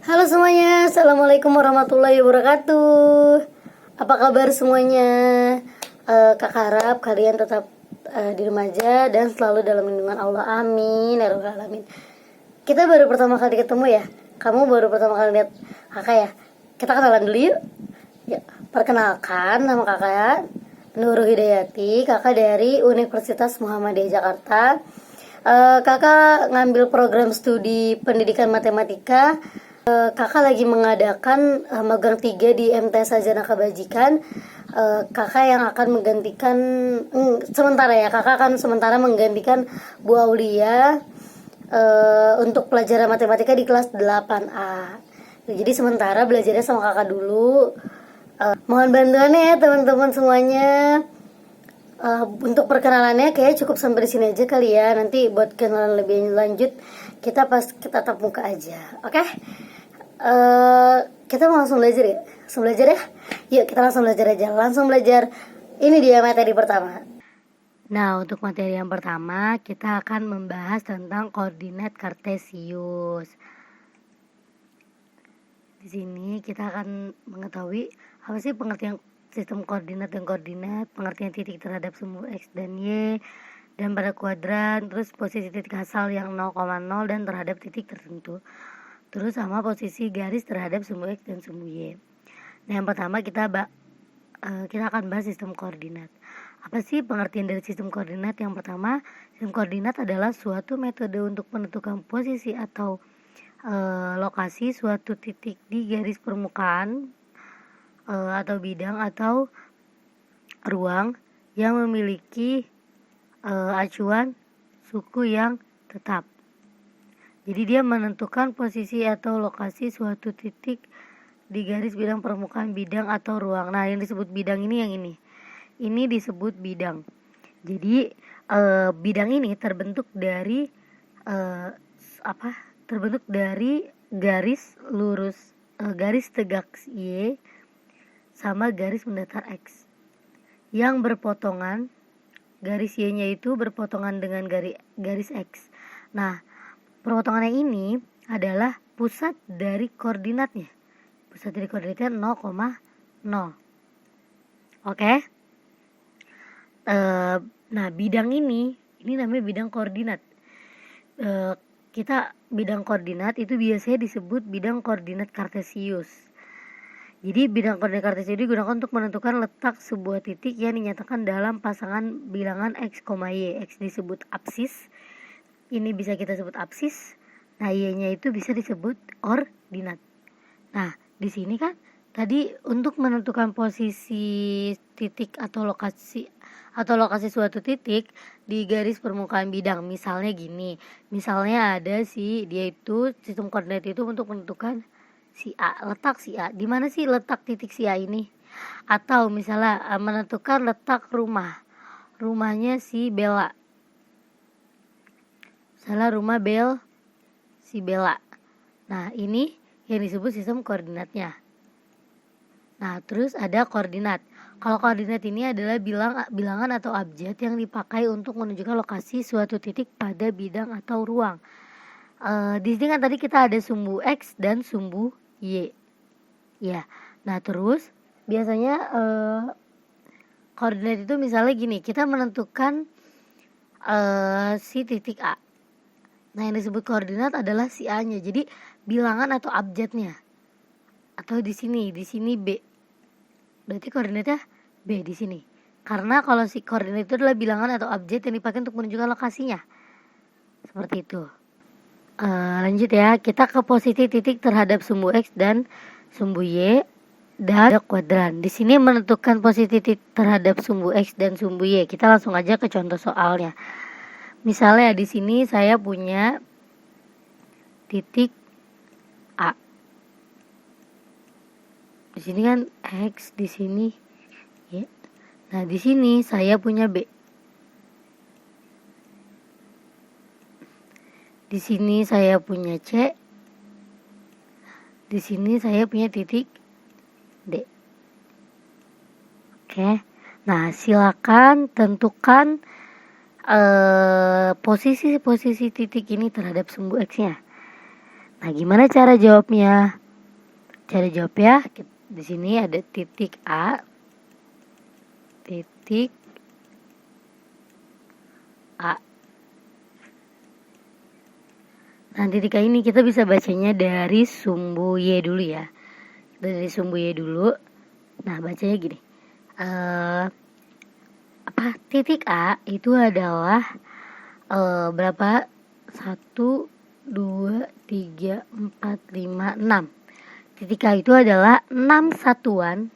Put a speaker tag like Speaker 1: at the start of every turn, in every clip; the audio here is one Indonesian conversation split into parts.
Speaker 1: Halo semuanya, Assalamualaikum warahmatullahi wabarakatuh. Apa kabar semuanya? Kakak harap kalian tetap di rumah aja dan selalu dalam lindungan Allah, amin ya rabbal alamin. Kita baru pertama kali ketemu ya. Kamu baru pertama kali lihat kakak ya. Kita kenalan dulu yuk. Ya, perkenalkan, nama kakak Nurul Hidayati, kakak dari Universitas Muhammadiyah Jakarta. Kakak ngambil program studi pendidikan matematika. Kakak lagi mengadakan magang 3 di MTS Sarjana Kebajikan. Kakak yang akan menggantikan sementara ya, kakak akan sementara menggantikan Bu Aulia untuk pelajaran matematika di kelas 8A. Jadi sementara belajarnya sama kakak dulu. Mohon bantuannya ya teman-teman semuanya. Untuk perkenalannya kayak cukup sampai di sini aja kali ya. Nanti buat kenalan lebih lanjut kita tatap muka aja, oke? Kita langsung belajar ya. Yuk kita langsung belajar aja. Langsung belajar. Ini dia materi pertama. Nah, untuk materi yang pertama kita akan membahas tentang koordinat kartesius. Di sini kita akan mengetahui apa sih pengertian sistem koordinat dan koordinat, pengertian titik terhadap sumbu X dan Y, dan pada kuadran, terus posisi titik asal yang 0,0 dan terhadap titik tertentu. Terus sama posisi garis terhadap sumbu X dan sumbu Y. Nah, yang pertama kita akan bahas sistem koordinat. Apa sih pengertian dari sistem koordinat? Yang pertama, sistem koordinat adalah suatu metode untuk menentukan posisi atau lokasi suatu titik di garis permukaan atau bidang atau ruang yang memiliki acuan suku yang tetap. Jadi dia menentukan posisi atau lokasi suatu titik di garis bidang permukaan bidang atau ruang. Nah, yang disebut bidang ini yang ini. Ini disebut bidang. Jadi bidang ini terbentuk dari terbentuk dari garis lurus, garis tegak Y sama garis mendatar X yang berpotongan. Garis Y-nya itu berpotongan dengan garis X. Nah, perpotongannya ini adalah pusat dari koordinatnya. Pusat dari koordinatnya 0,0. Oke. Nah, bidang ini namanya bidang koordinat. Bidang koordinat itu biasanya disebut bidang koordinat kartesius. Jadi bidang koordinat kartesius digunakan untuk menentukan letak sebuah titik yang dinyatakan dalam pasangan bilangan X, Y. X disebut absis. Ini bisa kita sebut absis. Nah, Y-nya itu bisa disebut ordinat. Nah, di sini kan tadi untuk menentukan posisi titik atau lokasi suatu titik di garis permukaan bidang. Misalnya gini. Misalnya ada dia itu sistem koordinat itu untuk menentukan si A, letak si A. Di mana sih letak titik si A ini? Atau misalnya menentukan letak rumahnya si Bella. Salah rumah si Bella. Nah, ini yang disebut sistem koordinatnya. Nah, terus ada koordinat. Kalau koordinat ini adalah bilangan atau abjad yang dipakai untuk menunjukkan lokasi suatu titik pada bidang atau ruang. Di sini kan tadi kita ada sumbu X dan sumbu Y. Ya. Nah, terus biasanya koordinat itu misalnya gini, kita menentukan si titik A. Nah, yang disebut koordinat adalah si A-nya. Jadi bilangan atau abjadnya. Atau di sini B. Berarti koordinatnya B di sini. Karena kalau si koordinat itu adalah bilangan atau abjad yang dipakai untuk menunjukkan lokasinya. Seperti itu. Lanjut ya, kita ke posisi titik terhadap sumbu X dan sumbu Y dan kuadran. Di sini menentukan posisi titik terhadap sumbu X dan sumbu Y. Kita langsung aja ke contoh soalnya. Misalnya di sini saya punya titik A. Di sini kan X, di sini Y. Nah, di sini saya punya B. Di sini saya punya C. Di sini saya punya titik D. Oke. Nah, silakan tentukan posisi titik ini terhadap sumbu X-nya. Nah, gimana cara jawabnya? Cara jawabnya di sini ada titik A, titik A. Nah, titik A ini kita bisa bacanya dari sumbu Y dulu ya. Dari sumbu Y dulu. Nah, bacanya gini. Titik A itu adalah berapa? 1, 2, 3, 4, 5, 6. Titik A itu adalah 6 satuan.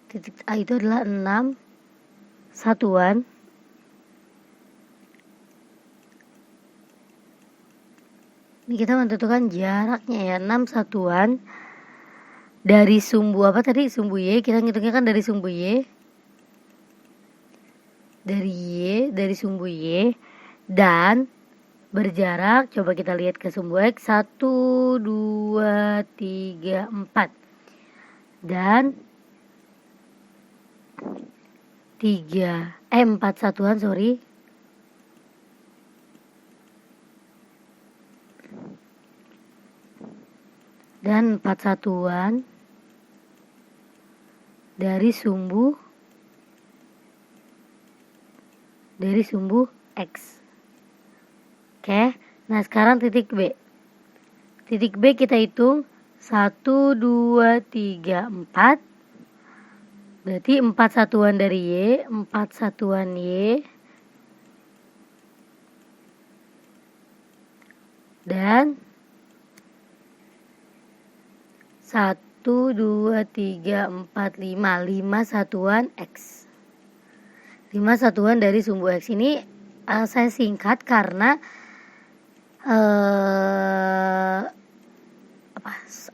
Speaker 1: Titik A itu adalah 6 satuan. Ini kita menentukan jaraknya ya, 6 satuan dari sumbu apa tadi? Sumbu Y, kita ngitungnya kan dari sumbu Y. Dari sumbu Y dan berjarak, coba kita lihat ke sumbu X, 1, 2, 3, 4 dan 4 satuan, sorry. Dan 4 satuan dari sumbu X. Oke, nah sekarang titik B. Titik B kita hitung 1, 2, 3, 4. Berarti 4 satuan dari Y, 4 satuan Y. Dan 1, 2, 3, 4, 5 satuan X. 5 satuan dari sumbu X ini saya singkat karena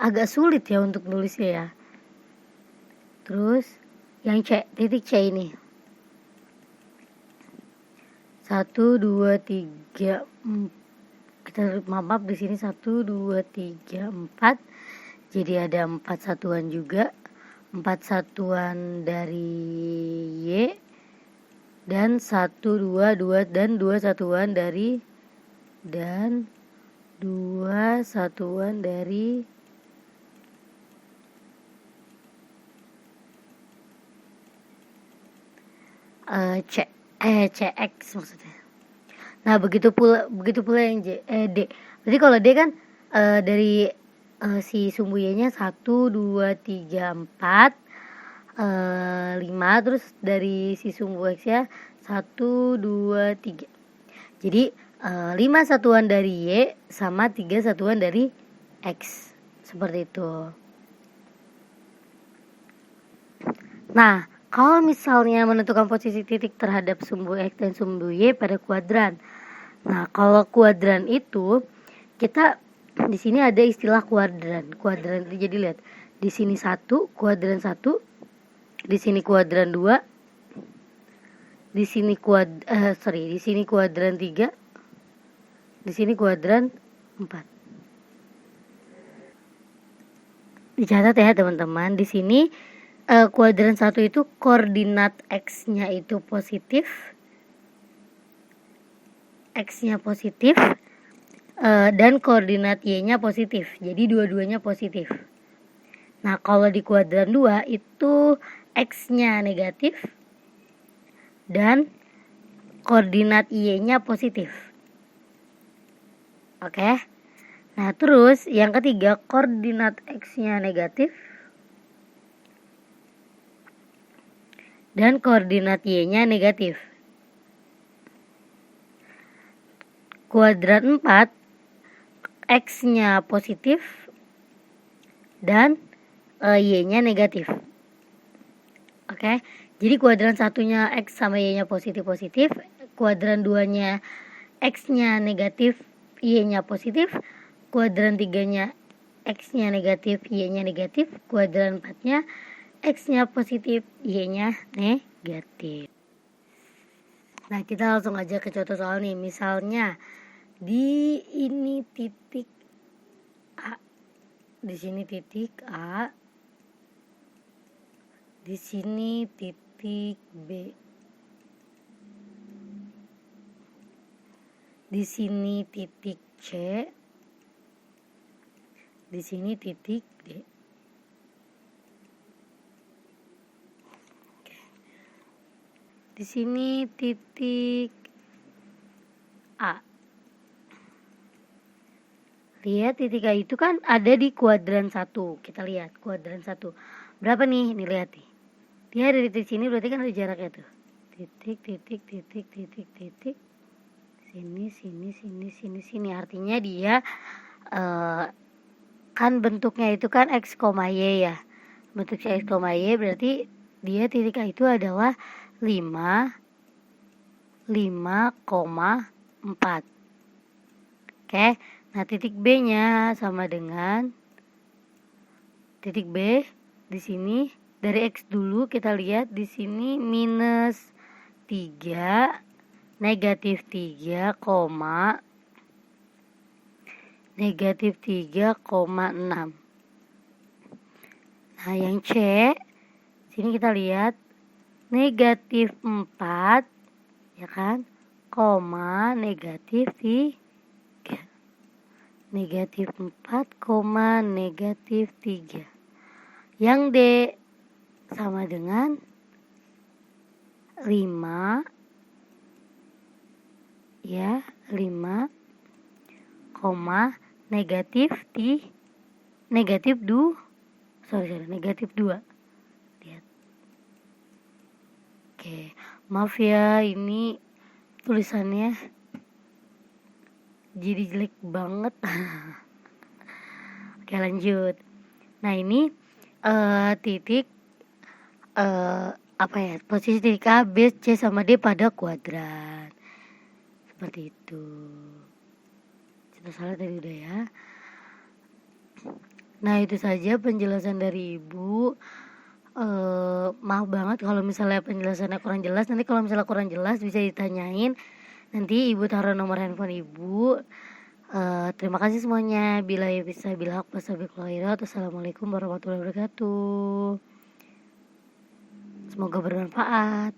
Speaker 1: agak sulit ya untuk nulisnya ya. Terus yang C, titik C ini 1, 2, 3, 4. Kita maaf di sini 1, 2, 3, 4. Jadi ada 4 satuan juga. 4 satuan dari Y dan 1, 2 dan 2 satuan dari CX maksudnya. Nah, begitu pula yang D. Berarti kalau D kan dari si sumbu Y-nya 1, 2, 3, 4, 5, terus dari si sumbu X ya 1, 2, 3. Jadi 5 satuan dari Y sama 3 satuan dari X. Seperti itu. Nah, kalau misalnya menentukan posisi titik terhadap sumbu X dan sumbu Y pada kuadran. Nah, kalau kuadran itu kita di sini ada istilah kuadran. Kuadran itu jadi lihat, di sini 1, kuadran 1, di sini kuadran 2, di sini di sini kuadran 3, di sini kuadran 4. Dicatat ya teman-teman, di sini kuadran 1 itu koordinat X-nya itu positif. X-nya positif dan koordinat Y-nya positif. Jadi dua-duanya positif. Nah, kalau di kuadran 2 itu X-nya negatif dan koordinat Y-nya positif. Oke. Nah, terus yang ketiga koordinat X-nya negatif dan koordinat Y-nya negatif. Kuadran 4 X-nya positif dan Y-nya negatif. Oke. Jadi kuadran 1-nya X sama Y-nya positif-positif, kuadran 2-nya X-nya negatif, Y-nya positif, kuadran 3-nya X-nya negatif, Y-nya negatif, kuadran 4-nya X-nya positif, Y-nya negatif. Nah, kita langsung aja ke contoh soal nih. Misalnya di ini titik A, di sini titik A, di sini titik B, di sini titik C, Di sini titik D. Di sini titik A. Lihat titik A itu kan ada di kuadran 1. Kita lihat kuadran 1. Berapa nih? Nih lihat nih. Dia ada di titik sini berarti kan ada jaraknya tuh. Titik. Sini. Artinya dia kan bentuknya itu kan X, Y ya. Bentuknya X, Y berarti dia titik A itu adalah 5,4. Oke. Nah, titik B-nya sama dengan titik B di sini dari X dulu kita lihat di sini minus 3, negatif 3, negatif 3,6. Nah, yang C sini kita lihat negatif 4 ya kan, negatif 3. Negatif 4, negatif 3. Yang D sama dengan 5 ya, 5, negatif 2. Negatif 2. Lihat. Oke, maaf ya ini tulisannya jadi jelek banget. Oke, lanjut. Nah, ini titik posisi titik A, B, C sama D pada kuadran. Seperti itu. Kita salah tadi udah ya. Nah, itu saja penjelasan dari Ibu. Maaf banget kalau misalnya penjelasannya kurang jelas. Nanti kalau misalnya kurang jelas bisa ditanyain. Nanti Ibu taruh nomor handphone Ibu. Terima kasih semuanya. Wassalamualaikum warahmatullahi wabarakatuh. Semoga bermanfaat.